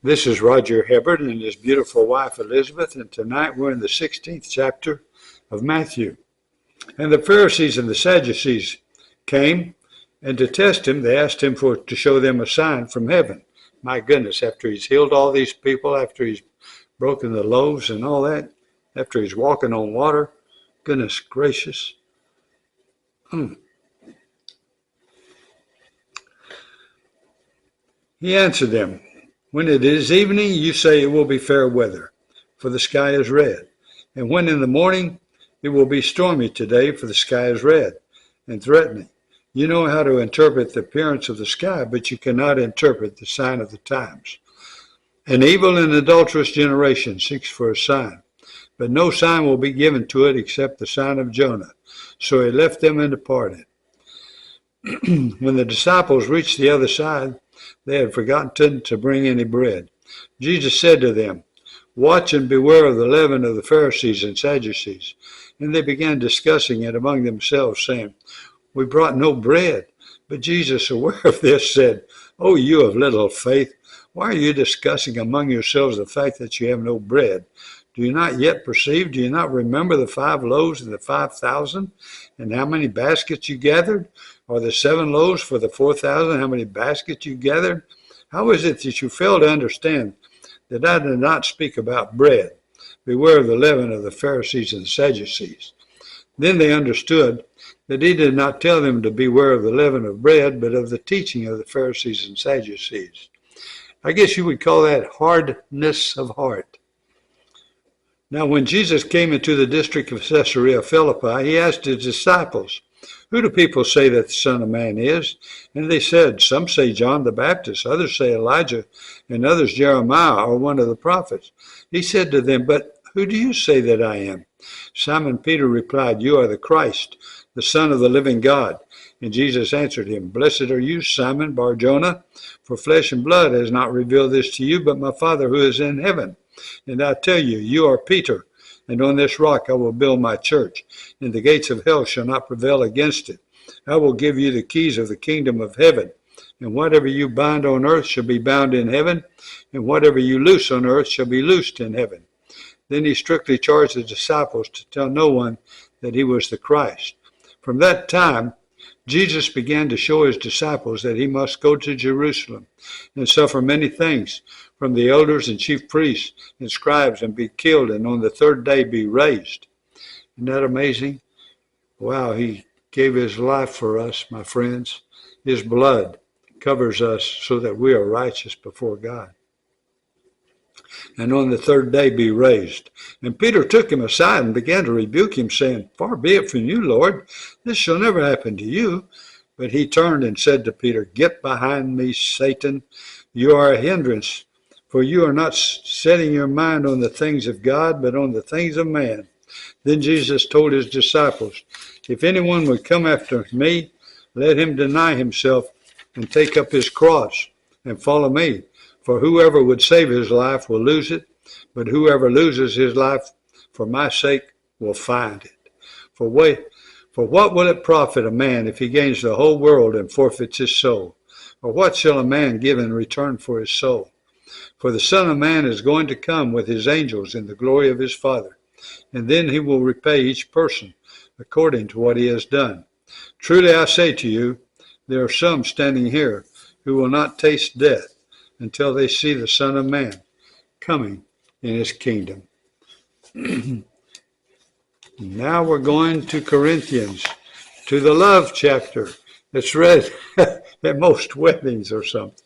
This is Roger Hibbert and his beautiful wife Elizabeth, and tonight we're in the 16th chapter of Matthew. And the Pharisees and the Sadducees came, and to test him, they asked him to show them a sign from heaven. My goodness, after he's healed all these people, after he's broken the loaves and all that, after he's walking on water, goodness gracious. He answered them, "When it is evening, you say it will be fair weather, for the sky is red. And when in the morning, it will be stormy today, for the sky is red and threatening. You know how to interpret the appearance of the sky, but you cannot interpret the sign of the times. An evil and adulterous generation seeks for a sign, but no sign will be given to it except the sign of Jonah." So he left them and departed. When the disciples reached the other side, they had forgotten to bring any bread. Jesus said to them, "Watch and beware of the leaven of the Pharisees and Sadducees." And they began discussing it among themselves, saying, "We brought no bread." But Jesus, aware of this, said, "Oh, you of little faith, why are you discussing among yourselves the fact that you have no bread? Do you not yet perceive? Do you not remember the 5 loaves and the 5,000, and how many baskets you gathered? Or the 7 loaves for the 4,000, how many baskets you gathered? How is it that you fail to understand that I did not speak about bread? Beware of the leaven of the Pharisees and the Sadducees." Then they understood that he did not tell them to beware of the leaven of bread, but of the teaching of the Pharisees and Sadducees. I guess you would call that hardness of heart. Now, when Jesus came into the district of Caesarea Philippi, he asked his disciples, "Who do people say that the Son of Man is?" And they said, "Some say John the Baptist, others say Elijah, and others Jeremiah or one of the prophets." He said to them, "But who do you say that I am?" Simon Peter replied, "You are the Christ, the Son of the living God." And Jesus answered him, "Blessed are you, Simon Bar-Jonah, for flesh and blood has not revealed this to you, but my Father who is in heaven. And I tell you, you are Peter, and on this rock I will build my church, and the gates of hell shall not prevail against it. I will give you the keys of the kingdom of heaven, and whatever you bind on earth shall be bound in heaven, and whatever you loose on earth shall be loosed in heaven." Then he strictly charged the disciples to tell no one that he was the Christ. From that time, Jesus began to show his disciples that he must go to Jerusalem and suffer many things from the elders and chief priests and scribes, and be killed, and on the 3rd day be raised. Isn't that amazing? Wow, he gave his life for us, my friends. His blood covers us so that we are righteous before God. And on the 3rd day be raised. And Peter took him aside and began to rebuke him, saying, "Far be it from you, Lord, this shall never happen to you." But he turned and said to Peter, "Get behind me, Satan. You are a hindrance, for you are not setting your mind on the things of God, but on the things of man." Then Jesus told his disciples, "If anyone would come after me, let him deny himself and take up his cross and follow me. For whoever would save his life will lose it, but whoever loses his life for my sake will find it. For what will it profit a man if he gains the whole world and forfeits his soul? Or what shall a man give in return for his soul? For the Son of Man is going to come with his angels in the glory of his Father, and then he will repay each person according to what he has done. Truly I say to you, there are some standing here who will not taste death until they see the Son of Man coming in his kingdom." Now we're going to Corinthians, to the love chapter. It's read at most weddings or something.